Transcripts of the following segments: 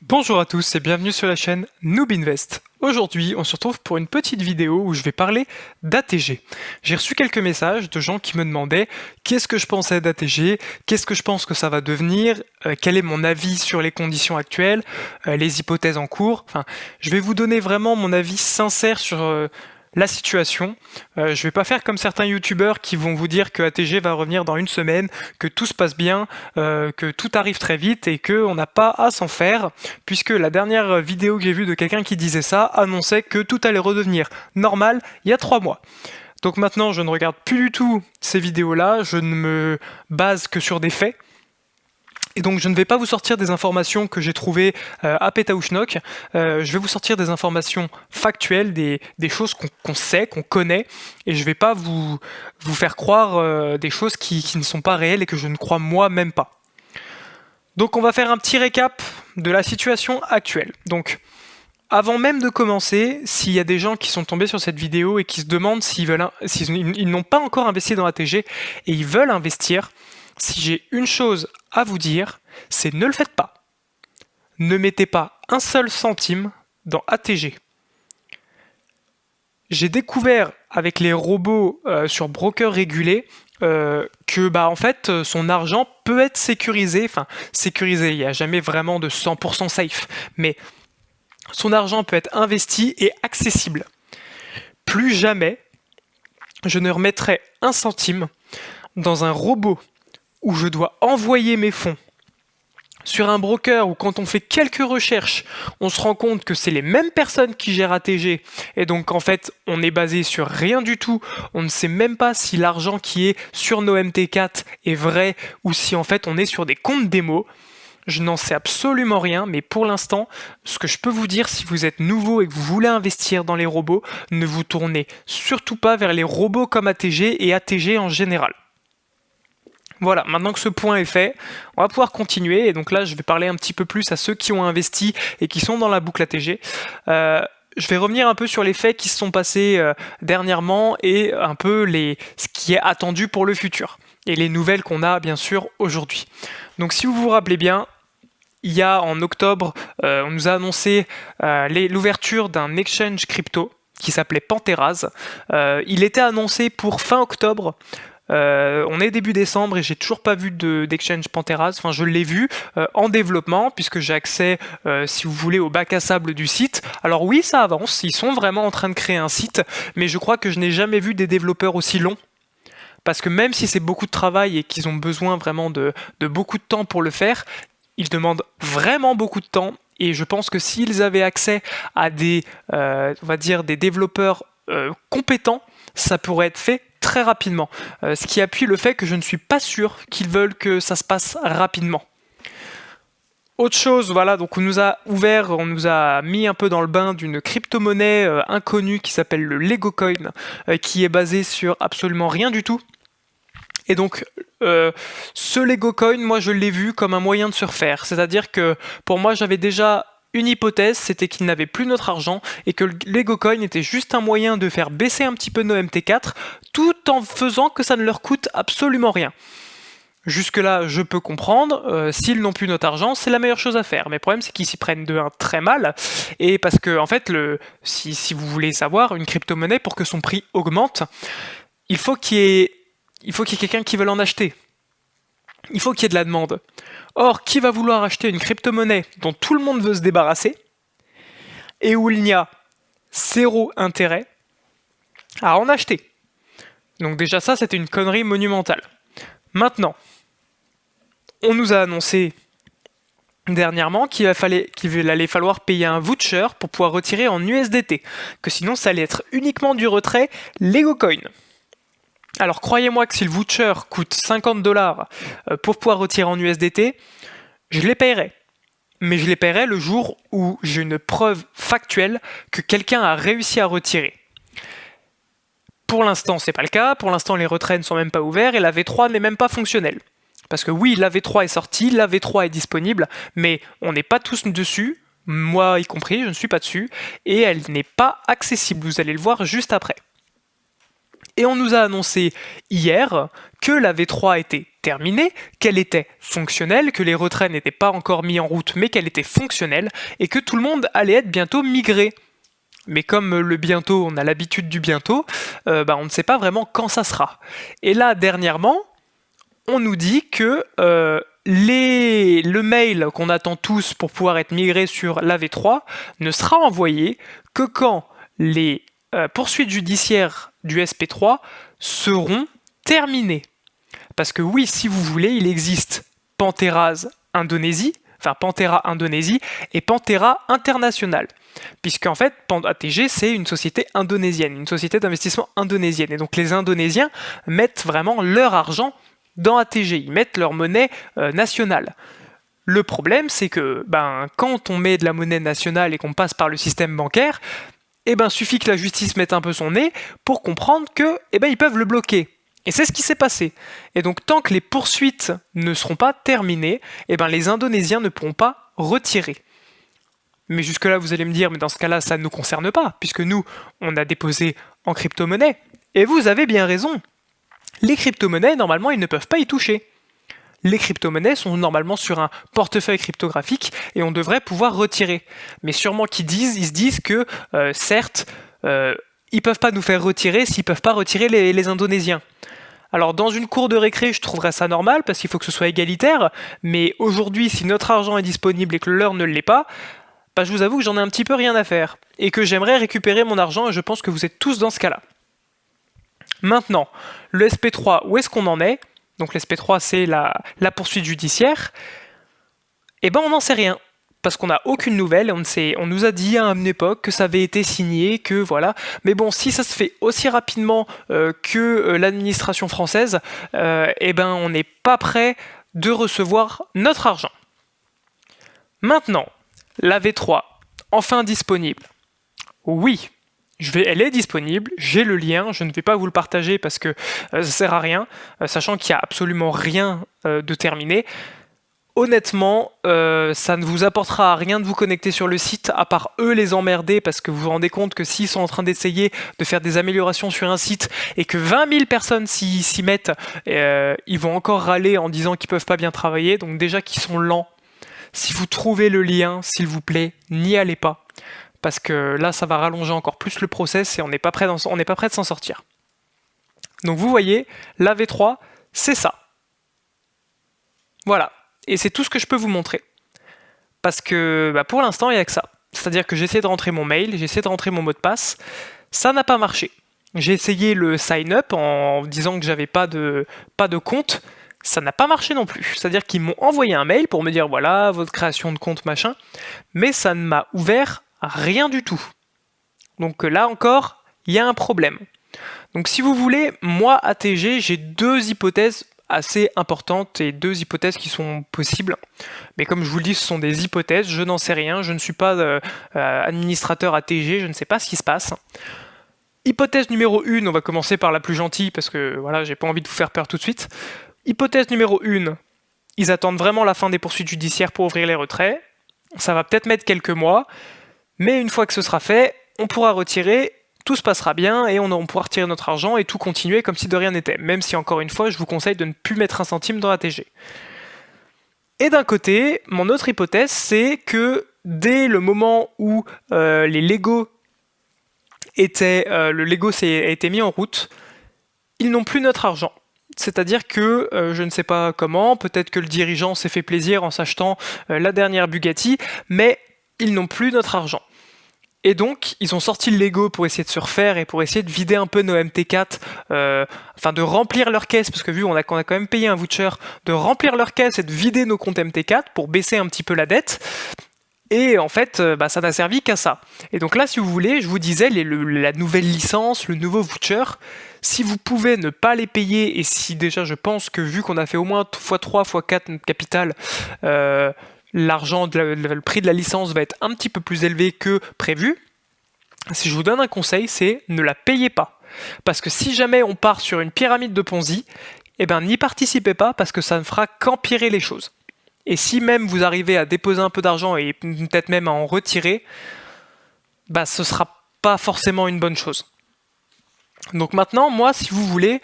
Bonjour à tous et bienvenue sur la chaîne Noob Invest. Aujourd'hui, on se retrouve pour une petite vidéo où je vais parler d'ATG. J'ai reçu quelques messages de gens qui me demandaient qu'est-ce que je pensais d'ATG, qu'est-ce que je pense que ça va devenir, quel est mon avis sur les conditions actuelles, les hypothèses en cours. Enfin, je vais vous donner vraiment mon avis sincère sur la situation. Je vais pas faire comme certains youtubeurs qui vont vous dire que ATG va revenir dans une semaine, que tout se passe bien, que tout arrive très vite et qu'on n'a pas à s'en faire, puisque la dernière vidéo que j'ai vue de quelqu'un qui disait ça annonçait que tout allait redevenir normal il y a 3 mois. Donc maintenant, je ne regarde plus du tout ces vidéos-là, je ne me base que sur des faits. Et donc je ne vais pas vous sortir des informations que j'ai trouvées à Pétaouchnok, je vais vous sortir des informations factuelles, des choses qu'on sait, qu'on connaît, et je ne vais pas vous faire croire des choses qui ne sont pas réelles et que je ne crois moi même pas. Donc on va faire un petit récap de la situation actuelle. Donc avant même de commencer, s'il y a des gens qui sont tombés sur cette vidéo et qui se demandent s'ils n'ont pas encore investi dans ATG et ils veulent investir, si j'ai une chose à vous dire, c'est ne le faites pas. Ne mettez pas un seul centime dans ATG. J'ai découvert avec les robots sur broker régulé que en fait son argent peut être sécurisé, il n'y a jamais vraiment de 100% safe, mais son argent peut être investi et accessible. Plus jamais je ne remettrai un centime dans un robot où je dois envoyer mes fonds sur un broker où quand on fait quelques recherches, on se rend compte que c'est les mêmes personnes qui gèrent ATG et donc en fait on est basé sur rien du tout, on ne sait même pas si l'argent qui est sur nos MT4 est vrai ou si en fait on est sur des comptes démo. Je n'en sais absolument rien, mais pour l'instant, ce que je peux vous dire, si vous êtes nouveau et que vous voulez investir dans les robots, ne vous tournez surtout pas vers les robots comme ATG et ATG en général. Voilà, maintenant que ce point est fait, on va pouvoir continuer. Et donc là, je vais parler un petit peu plus à ceux qui ont investi et qui sont dans la boucle ATG. Je vais revenir un peu sur les faits qui se sont passés dernièrement et un peu ce qui est attendu pour le futur. Et les nouvelles qu'on a bien sûr aujourd'hui. Donc si vous vous rappelez bien, il y a en octobre, on nous a annoncé l'ouverture d'un exchange crypto qui s'appelait Panteras. Il était annoncé pour fin octobre. On est début décembre et j'ai toujours pas vu d'exchange Panteras. Enfin, je l'ai vu en développement puisque j'ai accès, si vous voulez, au bac à sable du site. Alors oui, ça avance. Ils sont vraiment en train de créer un site, mais je crois que je n'ai jamais vu des développeurs aussi longs. Parce que même si c'est beaucoup de travail et qu'ils ont besoin vraiment de beaucoup de temps pour le faire, ils demandent vraiment beaucoup de temps. Et je pense que s'ils avaient accès à on va dire des développeurs compétents, ça pourrait être fait très rapidement. Ce qui appuie le fait que je ne suis pas sûr qu'ils veulent que ça se passe rapidement. Autre chose, voilà, donc on nous a mis un peu dans le bain d'une crypto-monnaie inconnue qui s'appelle le Lego Coin, qui est basée sur absolument rien du tout. Et donc, ce Lego Coin, moi je l'ai vu comme un moyen de se refaire. C'est-à-dire que pour moi, j'avais déjà une hypothèse, c'était qu'ils n'avaient plus notre argent et que le Lego Coin était juste un moyen de faire baisser un petit peu nos MT4 tout en faisant que ça ne leur coûte absolument rien. Jusque-là, je peux comprendre, s'ils n'ont plus notre argent, c'est la meilleure chose à faire. Mais le problème, c'est qu'ils s'y prennent de un très mal, et parce que, en fait, si vous voulez savoir, une crypto-monnaie, pour que son prix augmente, il faut qu'il y ait quelqu'un qui veuille en acheter. Il faut qu'il y ait de la demande. Or, qui va vouloir acheter une crypto-monnaie dont tout le monde veut se débarrasser, et où il n'y a zéro intérêt à en acheter? Donc déjà ça, c'était une connerie monumentale. Maintenant, on nous a annoncé dernièrement qu'il allait falloir payer un voucher pour pouvoir retirer en USDT, que sinon ça allait être uniquement du retrait Lego Coin. Alors croyez-moi que si le voucher coûte 50 dollars pour pouvoir retirer en USDT, je les paierai. Mais je les paierai le jour où j'ai une preuve factuelle que quelqu'un a réussi à retirer. Pour l'instant, c'est pas le cas. Pour l'instant, les retraits ne sont même pas ouverts et la V3 n'est même pas fonctionnelle. Parce que oui, la V3 est sortie, la V3 est disponible, mais on n'est pas tous dessus, moi y compris, je ne suis pas dessus, et elle n'est pas accessible. Vous allez le voir juste après. Et on nous a annoncé hier que la V3 était terminée, qu'elle était fonctionnelle, que les retraits n'étaient pas encore mis en route, mais qu'elle était fonctionnelle, et que tout le monde allait être bientôt migré. Mais comme le bientôt, on a l'habitude du bientôt, on ne sait pas vraiment quand ça sera. Et là, dernièrement, on nous dit que le mail qu'on attend tous pour pouvoir être migré sur la V3 ne sera envoyé que quand les poursuites judiciaires du SP3 seront terminées. Parce que oui, si vous voulez, il existe Panthera Indonésie et Panthera International. Puisqu'en fait, ATG, c'est une société indonésienne, une société d'investissement indonésienne. Et donc les Indonésiens mettent vraiment leur argent dans ATG, ils mettent leur monnaie nationale. Le problème, c'est que quand on met de la monnaie nationale et qu'on passe par le système bancaire, suffit que la justice mette un peu son nez pour comprendre que ils peuvent le bloquer. Et c'est ce qui s'est passé. Et donc tant que les poursuites ne seront pas terminées, les Indonésiens ne pourront pas retirer. Mais jusque-là, vous allez me dire, mais dans ce cas-là, ça ne nous concerne pas, puisque nous, on a déposé en crypto-monnaie. Et vous avez bien raison. Les crypto-monnaies, normalement, ils ne peuvent pas y toucher. Les crypto-monnaies sont normalement sur un portefeuille cryptographique et on devrait pouvoir retirer. Mais sûrement ils se disent que, certes, ils peuvent pas nous faire retirer s'ils peuvent pas retirer les Indonésiens. Alors dans une cour de récré, je trouverais ça normal parce qu'il faut que ce soit égalitaire, mais aujourd'hui, si notre argent est disponible et que le leur ne l'est pas, je vous avoue que j'en ai un petit peu rien à faire et que j'aimerais récupérer mon argent et je pense que vous êtes tous dans ce cas-là. Maintenant, le SP3, où est-ce qu'on en est? Donc le SP3, c'est la poursuite judiciaire. On n'en sait rien. Parce qu'on n'a aucune nouvelle, on nous a dit à une époque que ça avait été signé, que voilà. Mais bon, si ça se fait aussi rapidement que l'administration française, on n'est pas prêt de recevoir notre argent. Maintenant, la V3, enfin disponible. Oui, elle est disponible, j'ai le lien, je ne vais pas vous le partager parce que ça sert à rien, sachant qu'il n'y a absolument rien de terminé. Honnêtement, ça ne vous apportera rien de vous connecter sur le site, à part eux les emmerder, parce que vous vous rendez compte que s'ils sont en train d'essayer de faire des améliorations sur un site et que 20 000 personnes s'y mettent, ils vont encore râler en disant qu'ils ne peuvent pas bien travailler, donc déjà qu'ils sont lents. Si vous trouvez le lien, s'il vous plaît, n'y allez pas. Parce que là, ça va rallonger encore plus le process et on n'est pas prêt de s'en sortir. Donc vous voyez, la V3, c'est ça. Voilà. Et c'est tout ce que je peux vous montrer. Parce que pour l'instant, il n'y a que ça. C'est-à-dire que j'ai essayé de rentrer mon mail, j'ai essayé de rentrer mon mot de passe. Ça n'a pas marché. J'ai essayé le sign-up en disant que j'avais pas de compte. Ça n'a pas marché non plus. C'est-à-dire qu'ils m'ont envoyé un mail pour me dire voilà, votre création de compte, machin. Mais ça ne m'a ouvert rien du tout. Donc là encore, il y a un problème. Donc si vous voulez, moi, ATG, j'ai deux hypothèses assez importantes et deux hypothèses qui sont possibles. Mais comme je vous le dis, ce sont des hypothèses, je n'en sais rien, je ne suis pas administrateur ATG, je ne sais pas ce qui se passe. Hypothèse numéro 1, on va commencer par la plus gentille parce que voilà, j'ai pas envie de vous faire peur tout de suite. Hypothèse numéro 1, ils attendent vraiment la fin des poursuites judiciaires pour ouvrir les retraits. Ça va peut-être mettre quelques mois, mais une fois que ce sera fait, on pourra retirer, tout se passera bien et on pourra retirer notre argent et tout continuer comme si de rien n'était. Même si, encore une fois, je vous conseille de ne plus mettre un centime dans ATG. Et d'un côté, mon autre hypothèse, c'est que dès le moment où le Lego a été mis en route, ils n'ont plus notre argent. C'est-à-dire que, je ne sais pas comment, peut-être que le dirigeant s'est fait plaisir en s'achetant la dernière Bugatti, mais ils n'ont plus notre argent. Et donc, ils ont sorti le Lego pour essayer de se refaire et pour essayer de vider un peu nos MT4, de remplir leur caisse, parce que vu qu'on a quand même payé un voucher, de remplir leur caisse et de vider nos comptes MT4 pour baisser un petit peu la dette. Et en fait, ça n'a servi qu'à ça. Et donc là, si vous voulez, je vous disais, la nouvelle licence, le nouveau voucher, si vous pouvez ne pas les payer, et si déjà je pense que vu qu'on a fait au moins x3, x4 capital, le prix de la licence va être un petit peu plus élevé que prévu. Si je vous donne un conseil, c'est ne la payez pas. Parce que si jamais on part sur une pyramide de Ponzi, n'y participez pas parce que ça ne fera qu'empirer les choses. Et si même vous arrivez à déposer un peu d'argent et peut-être même à en retirer, ce sera pas forcément une bonne chose. Donc maintenant, moi, si vous voulez,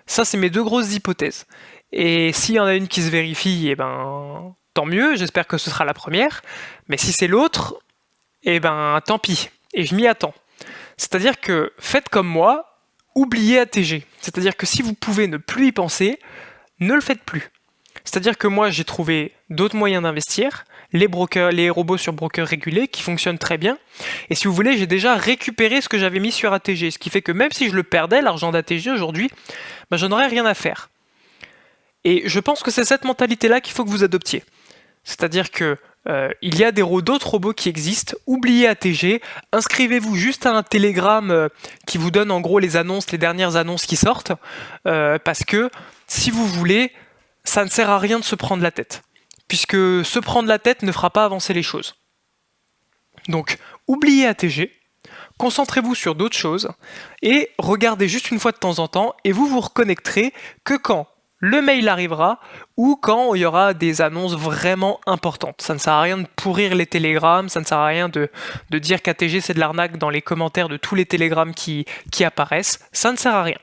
Ça, c'est mes deux grosses hypothèses. Et s'il y en a une qui se vérifie, eh ben, tant mieux, j'espère que ce sera la première. Mais si c'est l'autre, eh ben, tant pis. Et je m'y attends. C'est-à-dire que faites comme moi, oubliez ATG. C'est-à-dire que si vous pouvez ne plus y penser, ne le faites plus. C'est-à-dire que moi, j'ai trouvé d'autres moyens d'investir, les robots sur broker régulés qui fonctionnent très bien. Et si vous voulez, j'ai déjà récupéré ce que j'avais mis sur ATG, ce qui fait que même si je le perdais, l'argent d'ATG aujourd'hui, ben, j'en aurais rien à faire. Et je pense que c'est cette mentalité-là qu'il faut que vous adoptiez. C'est-à-dire que il y a d'autres robots qui existent, oubliez ATG, inscrivez-vous juste à un Telegram qui vous donne en gros les dernières annonces qui sortent, parce que si vous voulez, ça ne sert à rien de se prendre la tête, puisque se prendre la tête ne fera pas avancer les choses. Donc, oubliez ATG, concentrez-vous sur d'autres choses, et regardez juste une fois de temps en temps, et vous vous reconnecterez que quand le mail arrivera, ou quand il y aura des annonces vraiment importantes. Ça ne sert à rien de pourrir les télégrammes, ça ne sert à rien de dire qu'ATG c'est de l'arnaque dans les commentaires de tous les télégrammes qui apparaissent, ça ne sert à rien.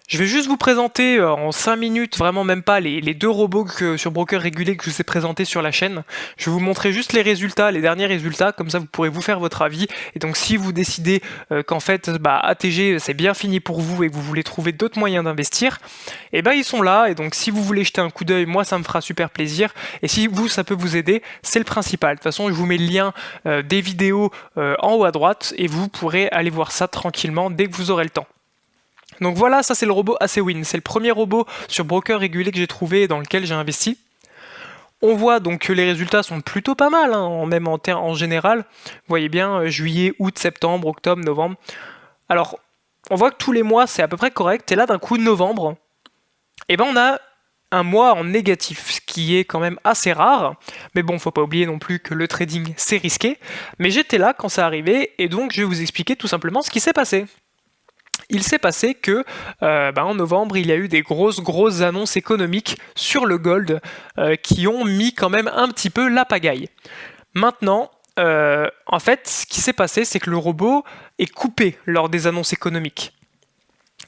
Je vais juste vous présenter en 5 minutes, vraiment même pas, les deux robots sur broker régulé que je vous ai présentés sur la chaîne. Je vais vous montrer juste les résultats, les derniers résultats, comme ça vous pourrez vous faire votre avis. Et donc si vous décidez qu'en fait ATG c'est bien fini pour vous et que vous voulez trouver d'autres moyens d'investir, et ben ils sont là. Et donc si vous voulez jeter un coup d'œil, moi ça me fera super plaisir. Et si ça peut vous aider, c'est le principal. De toute façon je vous mets le lien des vidéos en haut à droite et vous pourrez aller voir ça tranquillement dès que vous aurez le temps. Donc voilà, ça c'est le robot ACWin, c'est le premier robot sur broker régulé que j'ai trouvé et dans lequel j'ai investi. On voit donc que les résultats sont plutôt pas mal, hein, même en général. Vous voyez bien, juillet, août, septembre, octobre, novembre. Alors, on voit que tous les mois c'est à peu près correct, et là d'un coup novembre, et ben on a un mois en négatif, ce qui est quand même assez rare. Mais bon, faut pas oublier non plus que le trading c'est risqué. Mais j'étais là quand ça arrivait, et donc je vais vous expliquer tout simplement ce qui s'est passé. Il s'est passé que en novembre, il y a eu des grosses annonces économiques sur le gold qui ont mis quand même un petit peu la pagaille. Maintenant, en fait, ce qui s'est passé, c'est que le robot est coupé lors des annonces économiques.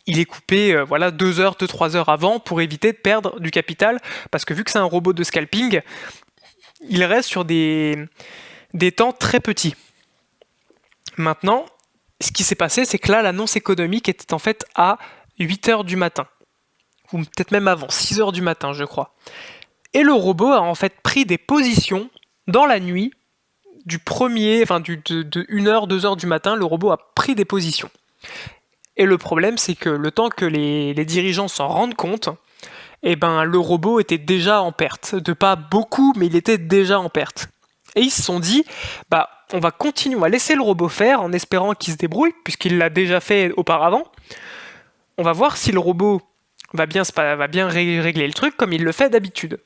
Il est coupé 2-3 heures avant pour éviter de perdre du capital, parce que vu que c'est un robot de scalping, il reste sur des temps très petits. Maintenant, ce qui s'est passé, c'est que là, l'annonce économique était en fait à 8h du matin. Ou peut-être même avant, 6h du matin, je crois. Et le robot a en fait pris des positions dans la nuit de 1h, 2h du matin, le robot a pris des positions. Et le problème, c'est que le temps que les dirigeants s'en rendent compte, le robot était déjà en perte. De pas beaucoup, mais il était déjà en perte. Et ils se sont dit, on va continuer, on va laisser le robot faire en espérant qu'il se débrouille, puisqu'il l'a déjà fait auparavant. On va voir si le robot va bien régler le truc comme il le fait d'habitude.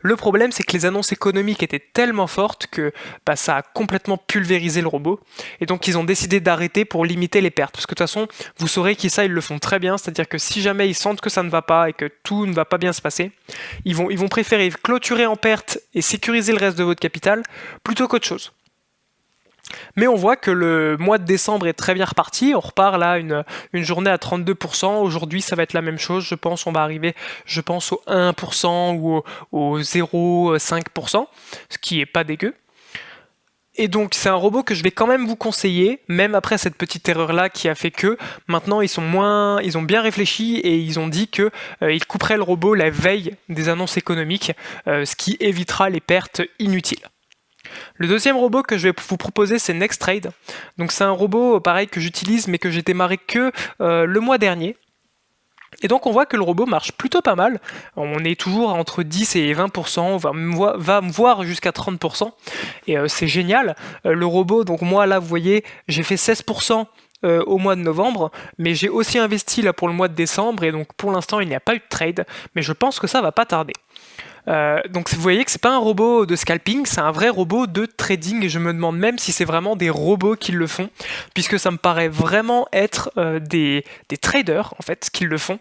Le problème, c'est que les annonces économiques étaient tellement fortes que ça a complètement pulvérisé le robot. Et donc, ils ont décidé d'arrêter pour limiter les pertes. Parce que de toute façon, vous saurez qu'ils le font très bien. C'est-à-dire que si jamais ils sentent que ça ne va pas et que tout ne va pas bien se passer, ils vont préférer clôturer en perte et sécuriser le reste de votre capital plutôt qu'autre chose. Mais on voit que le mois de décembre est très bien reparti. On repart là une journée à 32%. Aujourd'hui, ça va être la même chose. Je pense on va arriver au 1% ou au 0,5%, ce qui est pas dégueu. Et donc c'est un robot que je vais quand même vous conseiller, même après cette petite erreur-là qui a fait que maintenant ils ont bien réfléchi et ils ont dit que ils couperaient le robot la veille des annonces économiques, ce qui évitera les pertes inutiles. Le deuxième robot que je vais vous proposer, c'est NextTrade. Donc c'est un robot pareil que j'utilise mais que j'ai démarré que le mois dernier. Et donc on voit que le robot marche plutôt pas mal. On est toujours entre 10 et 20%, on va voir jusqu'à 30%. Et c'est génial. Le robot, donc moi là vous voyez, j'ai fait 16% au mois de novembre, mais j'ai aussi investi là pour le mois de décembre, et donc pour l'instant il n'y a pas eu de trade, mais je pense que ça va pas tarder. Donc vous voyez que c'est pas un robot de scalping, c'est un vrai robot de trading et je me demande même si c'est vraiment des robots qui le font, puisque ça me paraît vraiment être des traders en fait qui le font.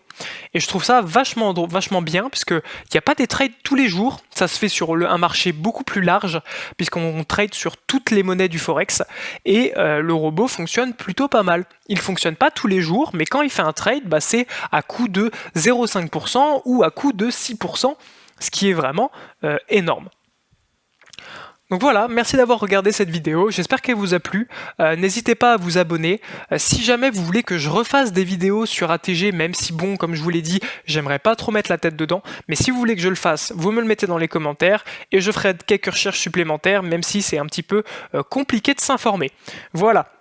Et je trouve ça vachement bien, puisque il n'y a pas des trades tous les jours, ça se fait sur un marché beaucoup plus large, puisqu'on trade sur toutes les monnaies du Forex, et le robot fonctionne plutôt pas mal. Il fonctionne pas tous les jours, mais quand il fait un trade, bah, c'est à coût de 0,5% ou à coût de 6%, ce qui est vraiment énorme. Donc voilà, merci d'avoir regardé cette vidéo, j'espère qu'elle vous a plu, n'hésitez pas à vous abonner, si jamais vous voulez que je refasse des vidéos sur ATG, même si bon, comme je vous l'ai dit, j'aimerais pas trop mettre la tête dedans, mais si vous voulez que je le fasse, vous me le mettez dans les commentaires, et je ferai quelques recherches supplémentaires, même si c'est un petit peu compliqué de s'informer. Voilà.